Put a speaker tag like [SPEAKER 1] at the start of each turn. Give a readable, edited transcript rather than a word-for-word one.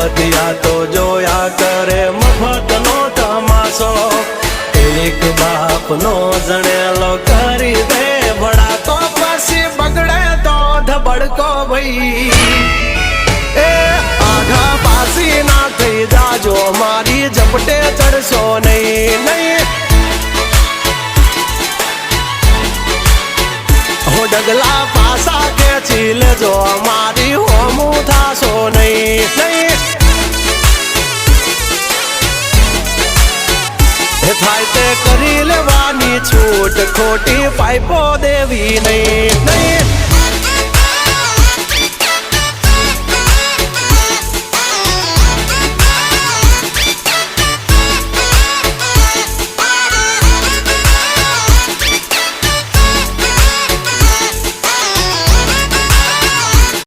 [SPEAKER 1] બધા તો જોયા કરે મફતનો તમાશો એક બાપનો જણેલો કરી દે ભડા તો પછી બગડે તો ધબડકો ભાઈ એ આઘા પાસી ના થઈ જાજો મારી ઝપટે ચડશો નહીં નહીં હો ડગલા પાસા ખેંચી લેજો મારી હોમું થાશો નહીં નહીં થાય તે કરી લેવાની છૂટ ખોટી પાઇપો દેવી નહીં નહીં